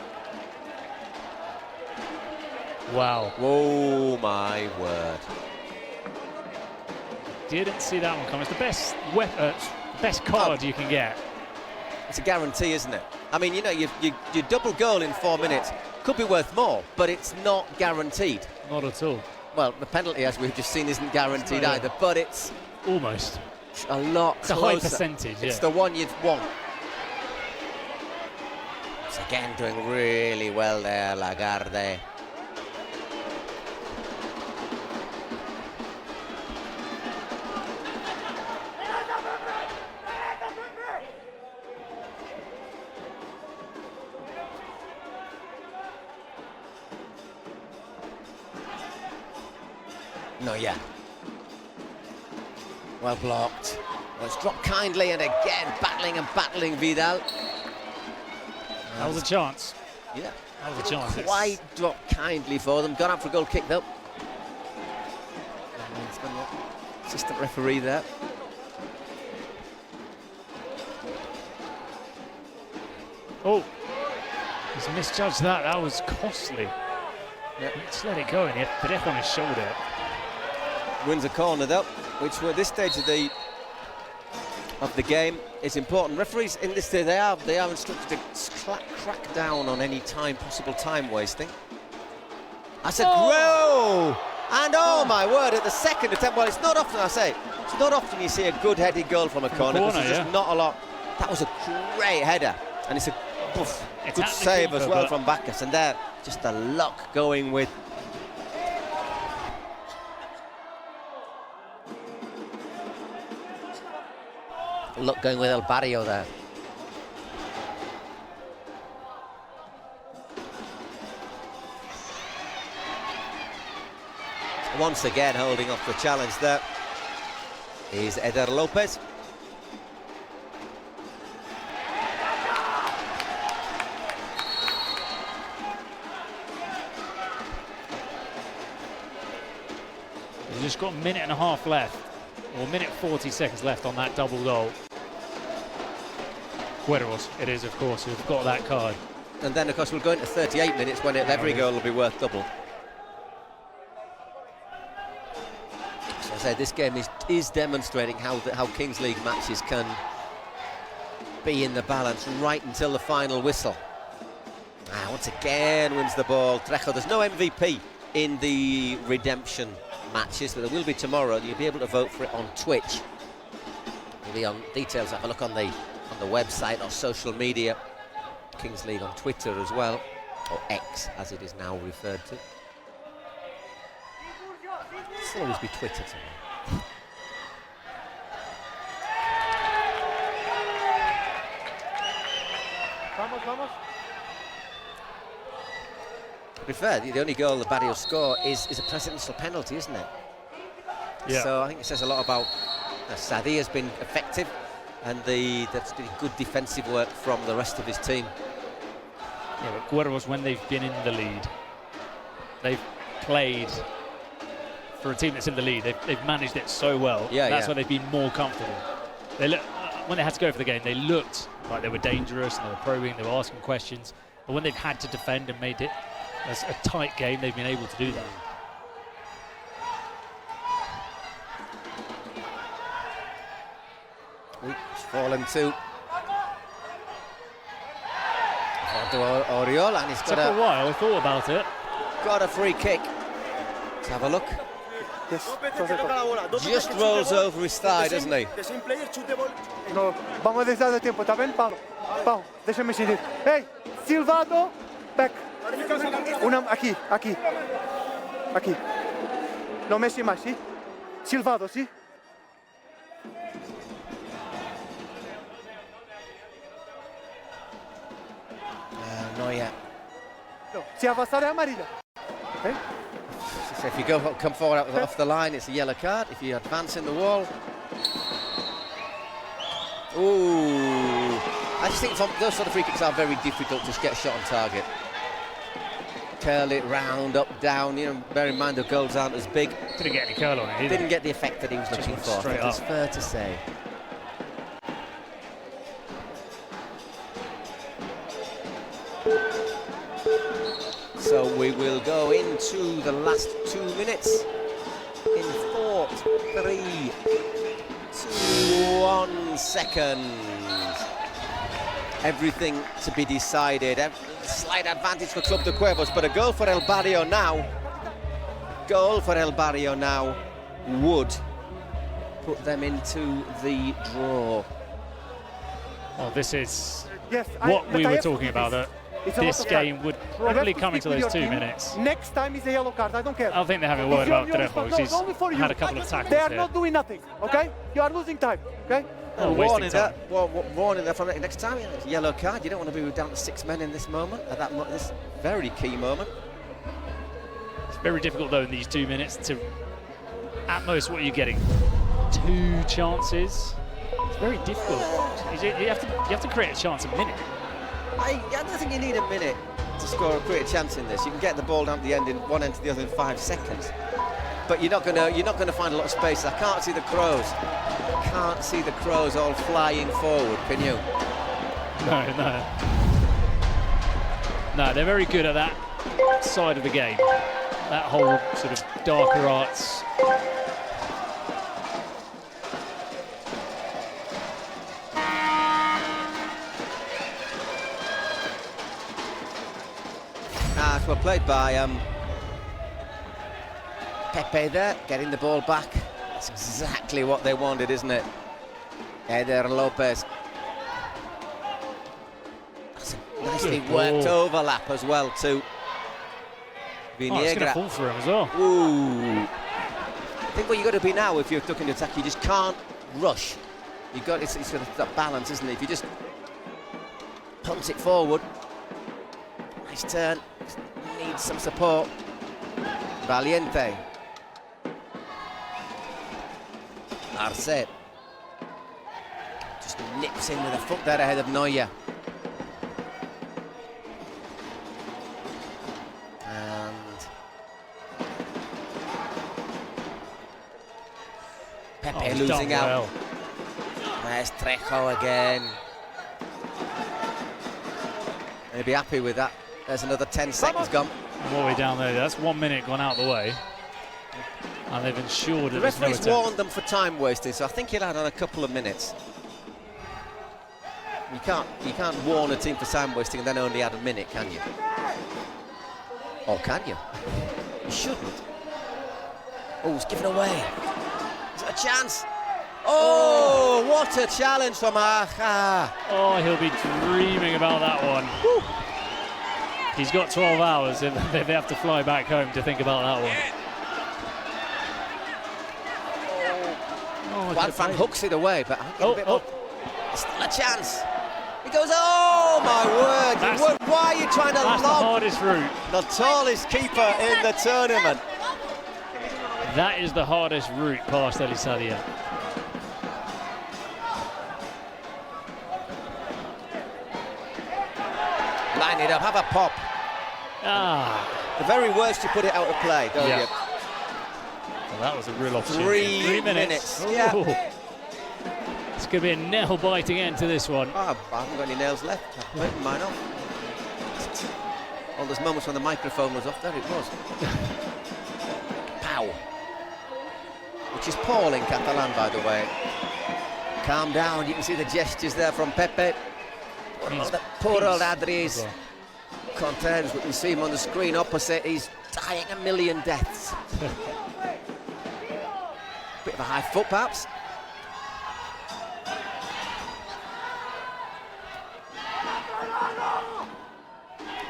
Wow. Oh, my word. Didn't see that one coming. It's the best card you can get. It's a guarantee, isn't it? I mean, you know, your double goal in 4 minutes could be worth more, but it's not guaranteed. Not at all. Well, the penalty, as we've just seen, isn't guaranteed either, but it's almost a lot closer. It's a high percentage, It's the one you'd want. It's again doing really well there, Lagarde. No, yeah. Well blocked. Well, it's dropped kindly, and again battling and battling Vidal. That was a chance. Yeah. That was a chance. Quite dropped kindly for them. Gone out for a goal kick though. Assistant referee there. Oh, he's misjudged that. That was costly. Yeah. Let's let it go, and he had Trejo on his shoulder. Wins a corner though, which at this stage of the game is important. Referees in this day they are instructed to crack down on any possible time wasting. That's a grow, and oh my word! At the second attempt, well, it's not often it's not often you see a good headed goal from a corner. Because there's just not a lot. That was a great header, and it's a good save as well from Bacchus, and there just the luck going with. Luck going with El Barrio there. Once again holding off the challenge there is Eder Lopez. We've just got a minute and a half left, or a minute 40 seconds left on that double goal. Cuervos, it is, of course, who've got that card. And then, of course, we'll go into 38 minutes when every goal will be worth double. So I say this game is demonstrating how Kings League matches can be in the balance right until the final whistle. Once again wins the ball. Trejo, there's no MVP in the redemption matches, but there will be tomorrow. You'll be able to vote for it on Twitch. There'll be on details. Have a look on the website or social media. Kings League on Twitter as well, or X as it is now referred to. It'll always be Twitter to me. Vamos. To be fair, the only goal the Barrio score is a presidential penalty, isn't it? Yeah. So I think it says a lot about Sadi has been effective, and that's been good defensive work from the rest of his team. Yeah, but Cuervos, when they've been in the lead, they've played for a team that's in the lead. They've managed it so well. Yeah, that's why they've been more comfortable. They look, when they had to go for the game, they looked like they were dangerous and they were probing, they were asking questions. But when they've had to defend and made it as a tight game, they've been able to do that. It's fallen to Oriol, and he's Took a while, I thought about it. Got a free kick. Let's have a look. Yes. Just rolls over his thigh, doesn't he? No, vamos a dejar de tiempo, ¿está bien, Pablo? Pablo, déjeme seguir. Hey, silbado, back. Aquí. No Messi más, ¿sí? Silbado, ¿sí? Not yet. No, si avanzar es amarilla. Okay? So if you come forward off the line, it's a yellow card. If you advance in the wall. Ooh. I just think those sort of free kicks are very difficult to get shot on target. Curl it round, up, down. You know, bear in mind the goals aren't as big. Didn't get any curl on it either. Didn't get the effect that he was looking for. Straight up. It's fair to say. So we will go into the last 2 minutes in 4, 3, 2, 1 second. Everything to be decided. Slight advantage for Club de Cuervos, but a goal for El Barrio now. Goal for El Barrio now would put them into the draw. Well, this is Yes, what we but I were have to talking do about. this. That It's a this lot of game time. would You have probably to come speak into with those your 2 team. minutes. Next time is a yellow card, I don't care. I think they're having a word about Trejo. He's had a couple of tackles They are here. not doing nothing, okay? You are losing time, okay? Warning there from next time. It's a yellow card. You don't want to be down to 6 men in this moment, at this very key moment. It's very difficult though in these 2 minutes to, at most, what are you getting? 2 chances It's very difficult. You have to create a chance a minute. I don't think you need a minute to score a create a chance in this. You can get the ball down to the end in one end to the other in 5 seconds. But you're not gonna find a lot of space. I can't see the Crows. I can't see the Crows all flying forward, can you? No, they're very good at that side of the game. That whole sort of darker arts. Well played by Pepe there, getting the ball back. That's exactly what they wanted, isn't it? Eder Lopez. That's a nicely worked overlap as well to Viniegra. Oh, it's going to fall for him as well. Ooh. I think what you've got to be now, if you're looking to attack, you just can't rush. You've got it's sort of that balance, isn't it? If you just punt it forward, nice turn. Needs some support. Valiente. Arce. Just nips in with a foot there ahead of Neuer. And Pepe losing out. Well. There's Trejo again. He'll be happy with that. There's another 10 seconds gone. What are we down there? That's 1 minute gone out the way. And they've ensured The that there's no referee's attempt. warned them for time wasting, so I think he'll add on a couple of minutes. You can't warn a team for time wasting and then only add a minute, can you? Or can you? You shouldn't. Oh, it's given away. Is it a chance? Oh, what a challenge from Aja. Oh, he'll be dreaming about that one. Woo. He's got 12 hours and they have to fly back home to think about that one. Juan Fran hooks it away, but it's still a chance. He goes, oh my word, why are you trying to That's the lob hardest route. the tallest keeper in the tournament? That is the hardest route past Elisadia. Line it up, have a pop. Ah. The very worst, you put it out of play, don't you? Well, that was a real opportunity. 3 minutes. Ooh. Yeah. It's going to be a nail-biting end to this one. Oh, I haven't got any nails left. I've bitten mine off. All those moments when the microphone was off, there it was. Pow. Which is Paul in Catalan, by the way. Calm down, you can see the gestures there from Pepe. Poor old ADRI's Contreras, we can see him on the screen opposite. He's dying a million deaths. Bit of a high foot, perhaps.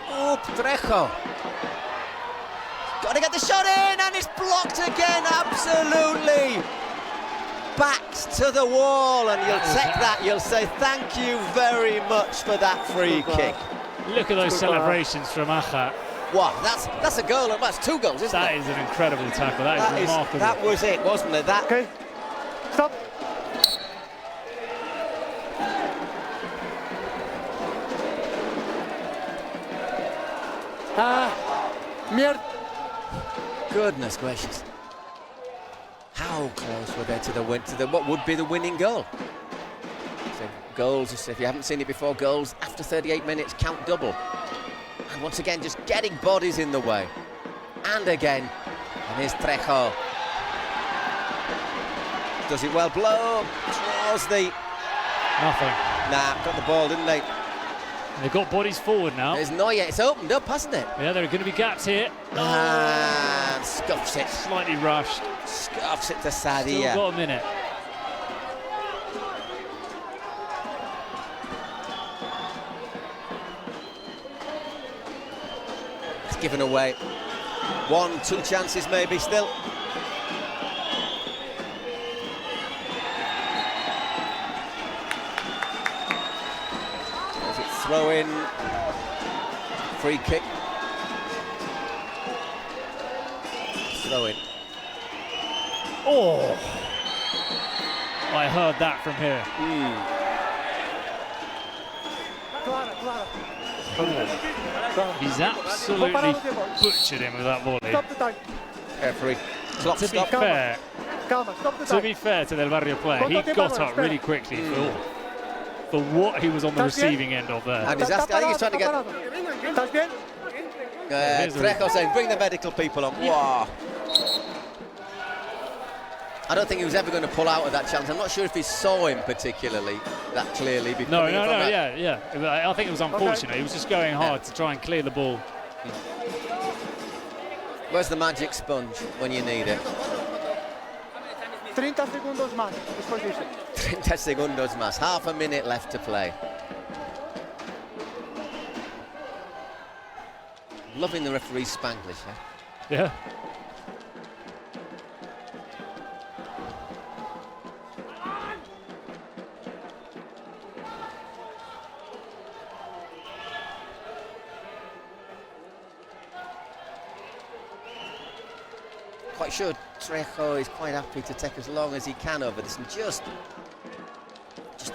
Oh, Trejo. Got to get the shot in, and it's blocked again, absolutely. Backs to the wall, and you'll take that. You'll say thank you very much for that free kick. Look at those celebrations from Aja. Wow, that's a goal, and that's 2 goals, isn't That it? is an incredible tackle. That is remarkable. That was it, wasn't it? That. Okay, stop. Mierda. Goodness gracious. How close were they to the win? To what would be the winning goal? So goals, if you haven't seen it before, goals after 38 minutes count double. And once again, just getting bodies in the way. And again, and here's Trejo. Does it well, blow, draws the... Nothing. Nah, got the ball, didn't they? They've got bodies forward now. There's Neuer, it's opened up, hasn't it? Yeah, there are going to be gaps here. And scuffs it. Slightly rushed. Scuffs it to Still Sadia. got a minute. It's given away. 1, 2 chances maybe still. As it's throw in, free kick. Throw in. Oh! I heard that from here. He's absolutely butchered him with that volley. Stop the time. Referee. Clock To be stop. fair, Calma, stop the to time. be fair to Del Barrio player, he got up really quickly for what he was on the receiving end of there. And he's asking, I think he's trying to get ¿Estás bien? Trejo saying, bring the medical people on. Wow. I don't think he was ever going to pull out of that challenge. I'm not sure if he saw him particularly that clearly. No, yeah. I think it was unfortunate. He was just going hard to try and clear the ball. Where's the magic sponge when you need it? 30 segundos más. Después dice. 30 segundos más. Half a minute left to play. Loving the referee's Spanglish, Yeah. Quite sure Trejo is quite happy to take as long as he can over this and just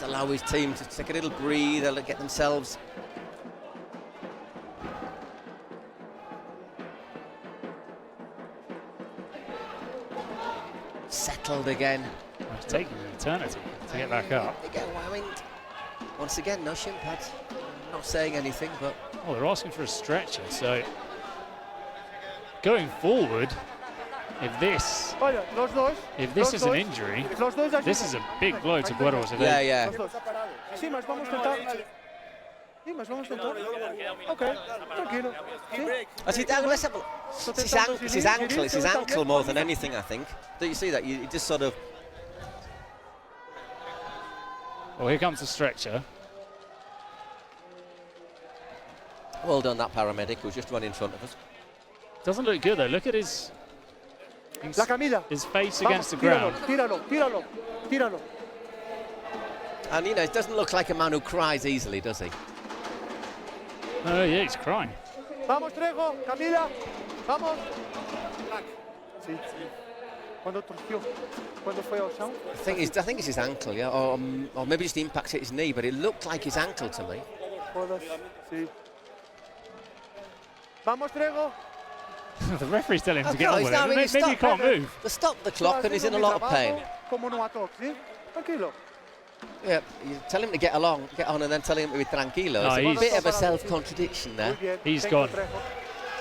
allow his team to take a little breathe, they'll get themselves settled again. It's taking an eternity to get back up. They get whammed. Once again, no shin pads. Not saying anything, but Oh, they're asking for a stretcher, so going forward, if this is an injury, this is a big blow to Cuervos. yeah. Sí, mas vamos a intentar. Sí, mas vamos a intentar. Ok, tranquilo. Sí. Let's have a look. It's his ankle more than anything, I think. Don't you see that? You just sort of. Well, here comes the stretcher. Well done, that paramedic who's just run in front of us. Doesn't look good though. Look at his face against the ground. Tíralo. And you know, it doesn't look like a man who cries easily, does he? Oh yeah, he's crying. Vamos, Trejo, Camila, vamos. Sí. Cuando torció, cuando fue al chão. I think it's his ankle, yeah, or maybe just the impact hit his knee, but it looked like his ankle to me. Sí. Vamos, Trejo. The referee's telling him to get no, on with it. Maybe he can't move. They stopped the clock and he's in a lot of pain. Como no toque, ¿sí? Tranquilo. Yeah, you tell him to get on, and then tell him to be tranquilo. No, it's a bit of a self-contradiction there. He's gone.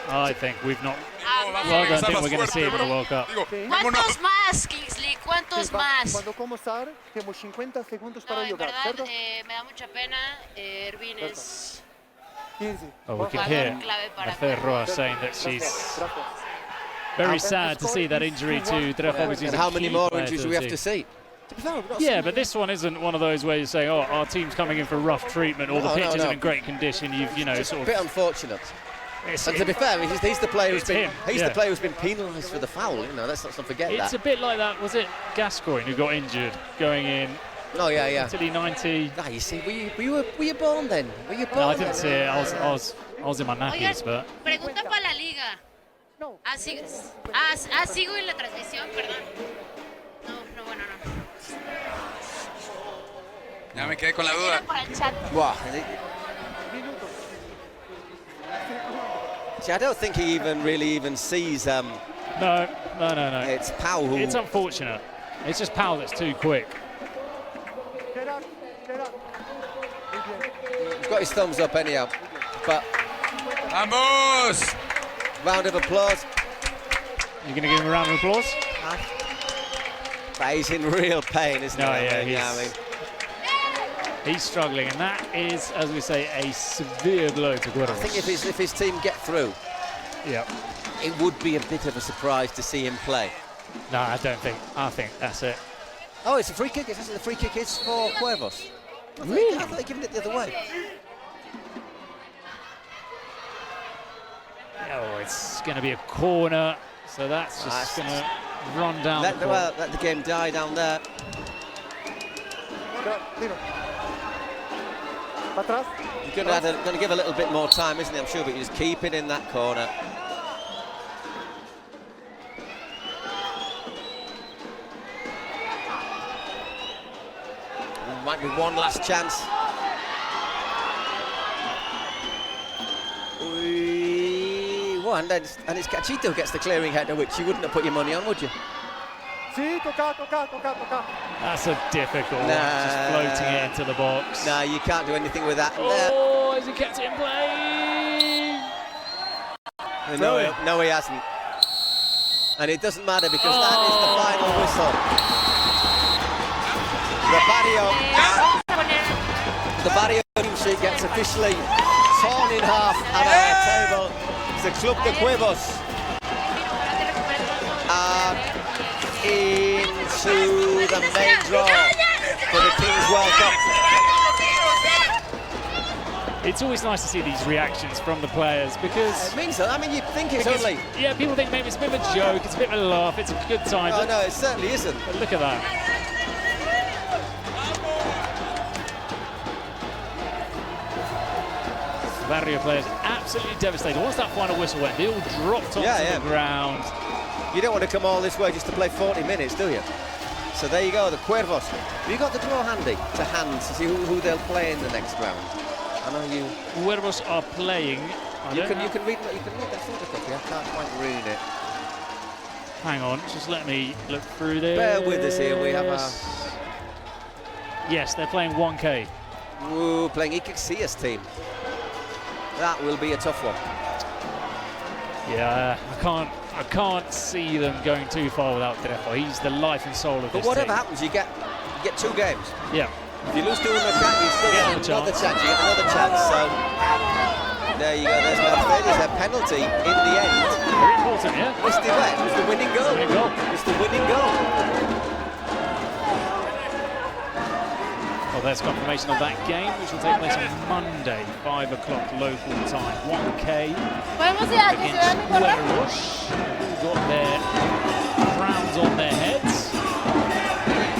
I think we've not. Well, I don't think we're going to see him in the World Cup. ¿Cuántos más, Kingsley? ¿Cuántos más? Cuando comenzar, tenemos 50 segundos para No, en llorar, verdad, ¿cierto? me da mucha pena. Ervin es 15. Oh, we can hear ROA saying that she's very sad to see that injury to Trejo. And how many more injuries do we have to see? Yeah, but this one isn't one of those where you say, oh, our team's coming in for rough treatment or the pitch isn't in great condition. Sort a of. bit unfortunate. And to be fair, he's the player who's been penalised for the foul. You know, let's not forget that. It's a bit like that. Was it Gascoigne who got injured going in? Oh yeah. Italy 90. Ah, you see, were you born then? Were you born? No, I didn't see it. I was in my nappies, but. Pregunta para la liga. Sigo en la transmisión, perdón. No, bueno, no. Ya me quedé con la duda. Para el chat. Wow. See, I don't think he even sees. No. It's Pau who. It's unfortunate. It's just Pau that's too quick. He's got his thumbs up anyhow. But. Vamos! Round of applause. You're going to give him a round of applause? But he's in real pain, isn't he? Yeah, he's struggling, and that is, as we say, a severe blow to Cuervos. I think if his team get through, it would be a bit of a surprise to see him play. No, I don't think. I think that's it. Oh, it's a free kick. The free kick is for Cuervos. Really? I thought they given it the other way. Oh, it's going to be a corner, so that's just going to run down. Let the game die down there. He's going to give a little bit more time, isn't he? I'm sure, but you just keep it in that corner. Might be one last chance. And it's Cachito who gets the clearing header, which you wouldn't have put your money on, would you? Sí, toca. That's a difficult one, just floating it into the box. No, you can't do anything with that. Oh, has he kept it in play? No, he hasn't. And it doesn't matter because that is the final whistle. The Barrio team sheet gets officially torn in half at our table. It's the Club de Cuervos into the main draw for the King's World Cup. It's always nice to see these reactions from the players because... It means that. I mean, you think it's only... Yeah, people think maybe it's a bit of a joke, it's a bit of a laugh, it's a good time. Oh, no, it certainly isn't. But look at that. Barrio players absolutely devastated. Once that final whistle went, they all dropped onto the ground. You don't want to come all this way just to play 40 minutes, do you? So there you go, the Cuervos. Have you got the draw handy to hand to see who they'll play in the next round? I know you. Cuervos are playing. You can read that photograph. I can't quite read it. Hang on, just let me look through this. Bear with us here. We have a. Yes, they're playing 1K. Ooh, playing Icaxias team. That will be a tough one. Yeah, I can't see them going too far without Trejo. He's the life and soul of this team. But whatever happens, you get 2 games. Yeah. If you lose to Unacat, you still get another chance. You get another chance. So there you go. There's a penalty in the end. Very important, yeah. It was the winning goal. It's the winning goal. Well, there's confirmation of that game, which will take place on Monday, 5 o'clock local time. 1K against Cuervos, who got their